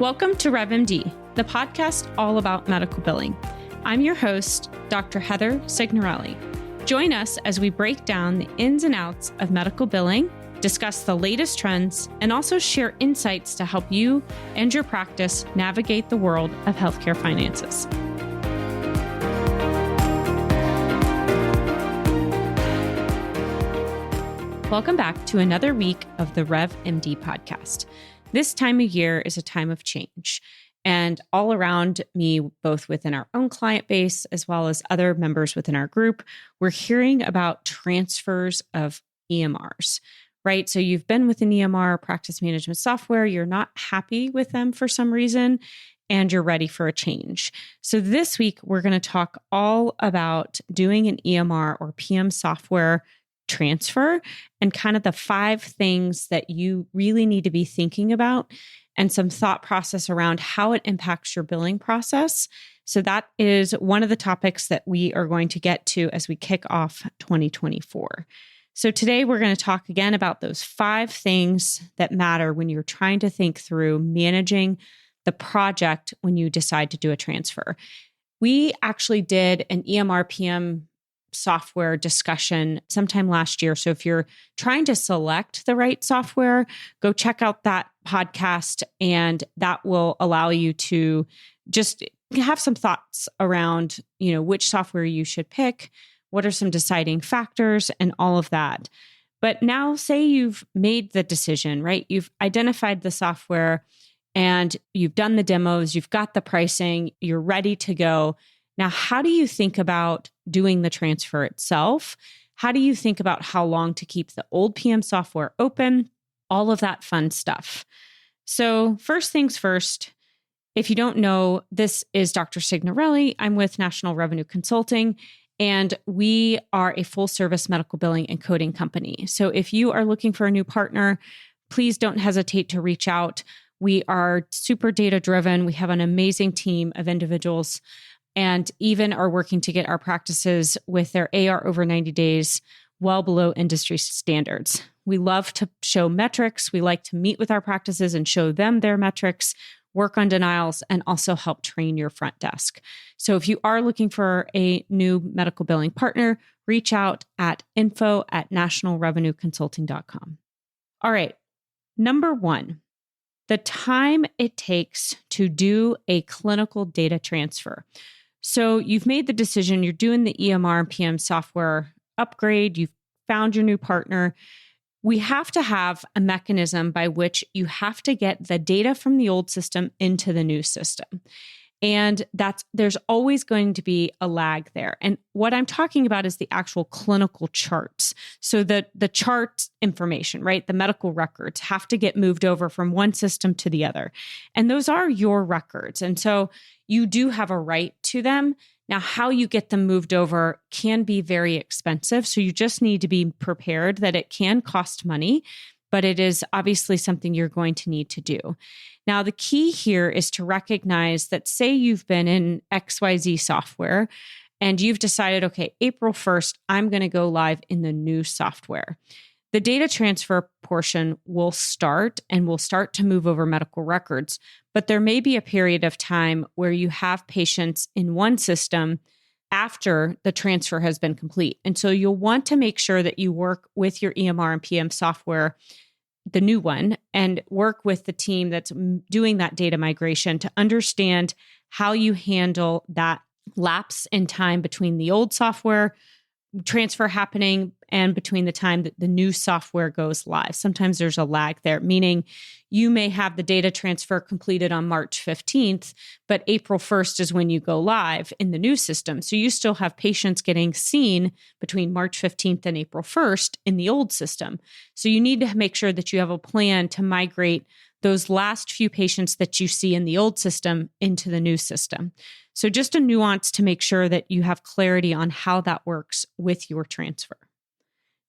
Welcome to RevMD, the podcast all about medical billing. I'm your host, Dr. Heather Signorelli. Join us as we break down the ins and outs of medical billing, discuss the latest trends, and also share insights to help you and your practice navigate the world of healthcare finances. Welcome back to another week of the RevMD podcast. This time of year is a time of change. And all around me, both within our own client base as well as other members within our group, we're hearing about transfers of EMRs, right? So you've been with an EMR, practice management software, you're not happy with them for some reason, and you're ready for a change. So this week, we're going to talk all about doing an EMR or PM software transfer and kind of the 5 things that you really need to be thinking about and some thought process around how it impacts your billing process. So that is one of the topics that we are going to get to as we kick off 2024. So today we're going to talk again about those 5 things that matter when you're trying to think through managing the project when you decide to do a transfer. We actually did an EMR PM software discussion sometime last year. So if you're trying to select the right software, go check out that podcast, and that will allow you to just have some thoughts around, which software you should pick, what are some deciding factors, and all of that. But now say you've made the decision, right? You've identified the software and you've done the demos, you've got the pricing, you're ready to go. Now, how do you think about doing the transfer itself? How do you think about how long to keep the old PM software open? All of that fun stuff. So first things first, if you don't know, this is Dr. Signorelli. I'm with National Revenue Consulting, and we are a full-service medical billing and coding company. So if you are looking for a new partner, please don't hesitate to reach out. We are super data-driven. We have an amazing team of individuals and even are working to get our practices with their AR over 90 days well below industry standards. We love to show metrics. We like to meet with our practices and show them their metrics, work on denials, and also help train your front desk. So if you are looking for a new medical billing partner, reach out at info@nationalrevenueconsulting.com. All right, number 1, the time it takes to do a clinical data transfer. So you've made the decision, you're doing the EMR and PM software upgrade, you've found your new partner. We have to have a mechanism by which you have to get the data from the old system into the new system. And there's always going to be a lag there. And what I'm talking about is the actual clinical charts. So the chart information, right? The medical records have to get moved over from one system to the other. And those are your records. And so you do have a right to them. Now, how you get them moved over can be very expensive. So you just need to be prepared that it can cost money, but it is obviously something you're going to need to do. Now, the key here is to recognize that, say you've been in XYZ software and you've decided, okay, April 1st, I'm going to go live in the new software. The data transfer portion will start and will start to move over medical records, but there may be a period of time where you have patients in one system after the transfer has been complete. And so you'll want to make sure that you work with your EMR and PM software, the new one, and work with the team that's doing that data migration to understand how you handle that lapse in time between the old software transfer happening and between the time that the new software goes live. Sometimes there's a lag there, meaning you may have the data transfer completed on March 15th, but April 1st is when you go live in the new system. So you still have patients getting seen between March 15th and April 1st in the old system. So you need to make sure that you have a plan to migrate those last few patients that you see in the old system into the new system. So just a nuance to make sure that you have clarity on how that works with your transfer.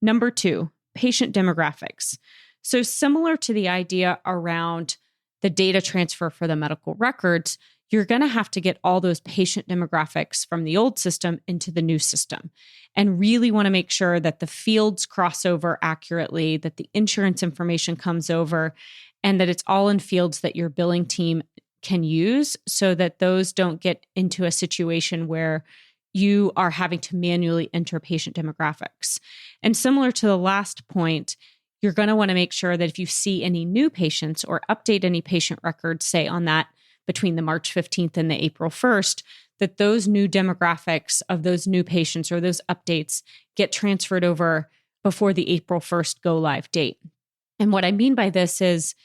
Number 2, patient demographics. So similar to the idea around the data transfer for the medical records, you're going to have to get all those patient demographics from the old system into the new system and really want to make sure that the fields cross over accurately, that the insurance information comes over, and that it's all in fields that your billing team can use so that those don't get into a situation where you are having to manually enter patient demographics. And similar to the last point, you're going to want to make sure that if you see any new patients or update any patient records, say on that between the March 15th and the April 1st, that those new demographics of those new patients or those updates get transferred over before the April 1st go live date. And what I mean by this is,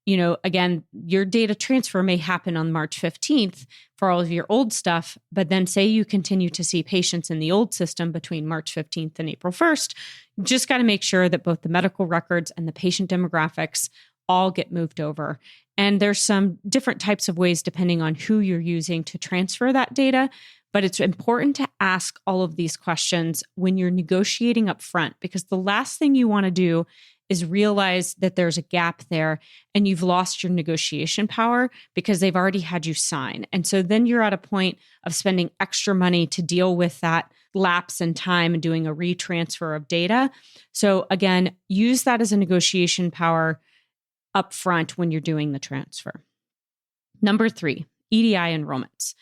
again, your data transfer may happen on March 15th for all of your old stuff, but then say you continue to see patients in the old system between March 15th and April 1st, you just got to make sure that both the medical records and the patient demographics all get moved over. And there's some different types of ways depending on who you're using to transfer that data. But it's important to ask all of these questions when you're negotiating up front, because the last thing you want to do is realize that there's a gap there and you've lost your negotiation power because they've already had you sign. And so then you're at a point of spending extra money to deal with that lapse in time and doing a retransfer of data. So again, use that as a negotiation power up front when you're doing the transfer. Number 3, EDI enrollments.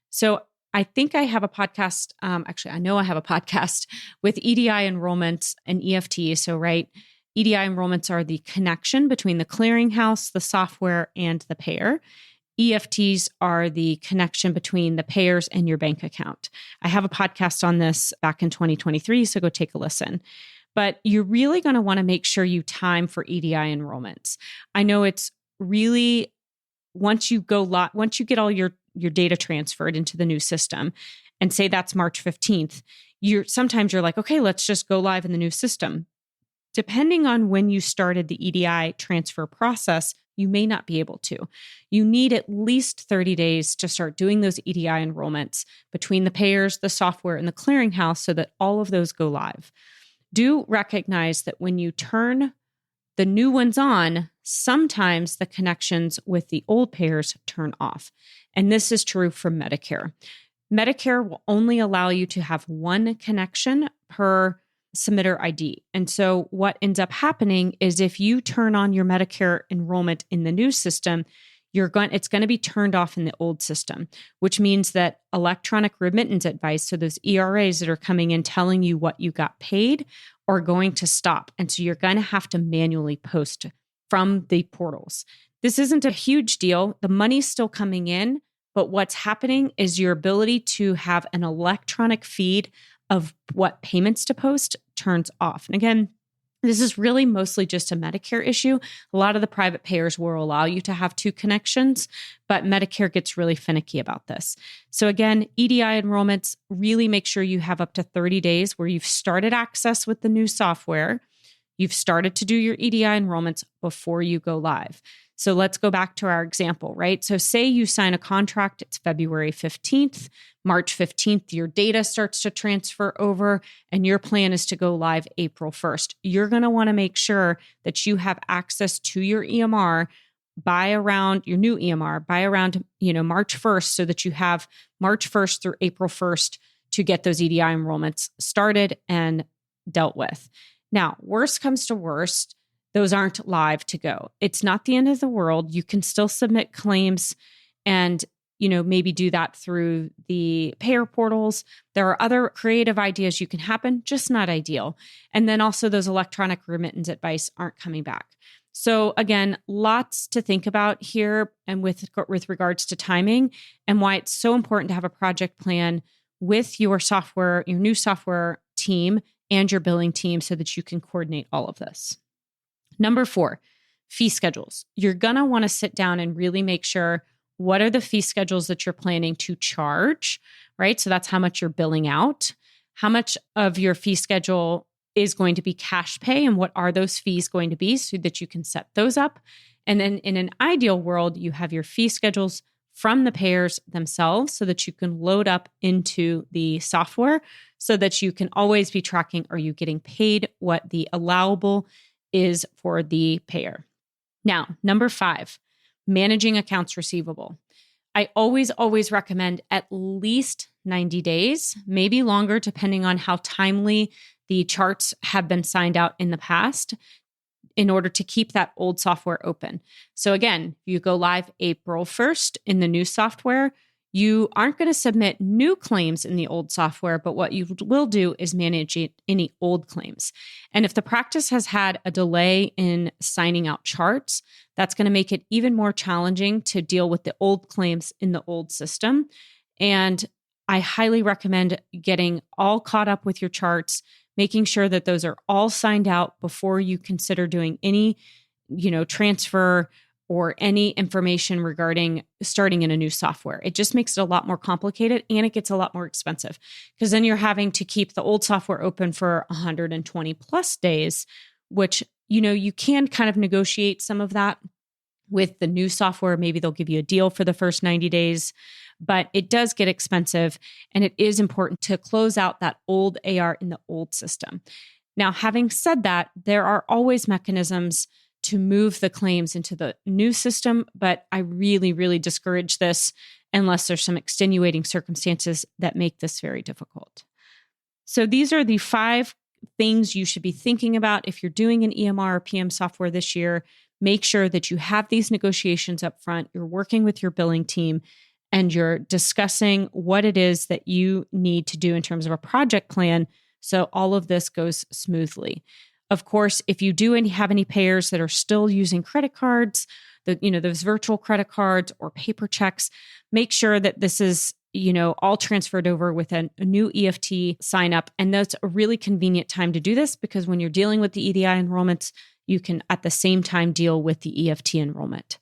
So I think I have a podcast. Actually, I know I have a podcast with EDI enrollments and EFT. So, right, EDI enrollments are the connection between the clearinghouse, the software, and the payer. EFTs are the connection between the payers and your bank account. I have a podcast on this back in 2023, so go take a listen. But you're really going to want to make sure you time for EDI enrollments. I know it's really, once you get all your data transferred into the new system, and say that's March 15th, sometimes you're like, okay, let's just go live in the new system. Depending on when you started the EDI transfer process, you may not be able to. You need at least 30 days to start doing those EDI enrollments between the payers, the software, and the clearinghouse so that all of those go live. Do recognize that when you turn the new ones on, sometimes the connections with the old payers turn off. And this is true for Medicare. Medicare will only allow you to have one connection per submitter ID. And so what ends up happening is if you turn on your Medicare enrollment in the new system, it's going to be turned off in the old system, which means that electronic remittance advice, so those ERAs that are coming in telling you what you got paid, are going to stop. And so you're going to have to manually post from the portals. This isn't a huge deal. The money's still coming in, but what's happening is your ability to have an electronic feed of what payments to post turns off. And again, this is really mostly just a Medicare issue. A lot of the private payers will allow you to have 2 connections, but Medicare gets really finicky about this. So again, EDI enrollments, really make sure you have up to 30 days where you've started access with the new software. You've started to do your EDI enrollments before you go live. So let's go back to our example, right? So say you sign a contract, it's February 15th, March 15th, your data starts to transfer over and your plan is to go live April 1st. You're going to want to make sure that you have access to your EMR by around your new EMR by around, March 1st, so that you have March 1st through April 1st to get those EDI enrollments started and dealt with. Now, worst comes to worst, those aren't live to go. It's not the end of the world. You can still submit claims and, maybe do that through the payer portals. There are other creative ideas you can happen, just not ideal. And then also those electronic remittance advice aren't coming back. So again, lots to think about here and with regards to timing and why it's so important to have a project plan with your software, your new software team and your billing team so that you can coordinate all of this. Number 4, fee schedules. You're going to want to sit down and really make sure what are the fee schedules that you're planning to charge, right? So that's how much you're billing out. How much of your fee schedule is going to be cash pay and what are those fees going to be so that you can set those up. And then in an ideal world, you have your fee schedules from the payers themselves so that you can load up into the software so that you can always be tracking, are you getting paid what the allowable is for the payer. Now, number 5, managing accounts receivable. I always recommend at least 90 days, maybe longer, depending on how timely the charts have been signed out in the past. in order to keep that old software open. So again, if you go live April 1st in the new software, you aren't going to submit new claims in the old software, but what you will do is manage any old claims. And if the practice has had a delay in signing out charts, that's going to make it even more challenging to deal with the old claims in the old system. And I highly recommend getting all caught up with your charts, making sure that those are all signed out before you consider doing any, transfer or any information regarding starting in a new software. It just makes it a lot more complicated and it gets a lot more expensive because then you're having to keep the old software open for 120 plus days, which, you can kind of negotiate some of that with the new software. Maybe they'll give you a deal for the first 90 days, but it does get expensive and it is important to close out that old AR in the old system. Now, having said that, there are always mechanisms to move the claims into the new system, but I really, really discourage this unless there's some extenuating circumstances that make this very difficult. So these are the 5 things you should be thinking about if you're doing an EMR or PM software this year. Make sure that you have these negotiations up front, you're working with your billing team, and you're discussing what it is that you need to do in terms of a project plan so all of this goes smoothly. Of course, if you do have any payers that are still using credit cards, those virtual credit cards or paper checks, make sure that this is, all transferred over with a new EFT sign up. And that's a really convenient time to do this because when you're dealing with the EDI enrollments, you can at the same time deal with the EFT enrollment.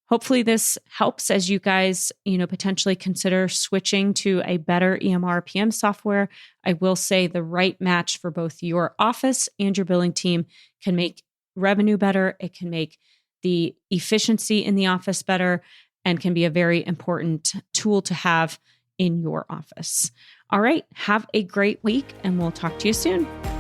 Hopefully this helps as you guys, potentially consider switching to a better EMR PM software. I will say the right match for both your office and your billing team can make revenue better. It can make the efficiency in the office better and can be a very important tool to have in your office. All right, have a great week and we'll talk to you soon.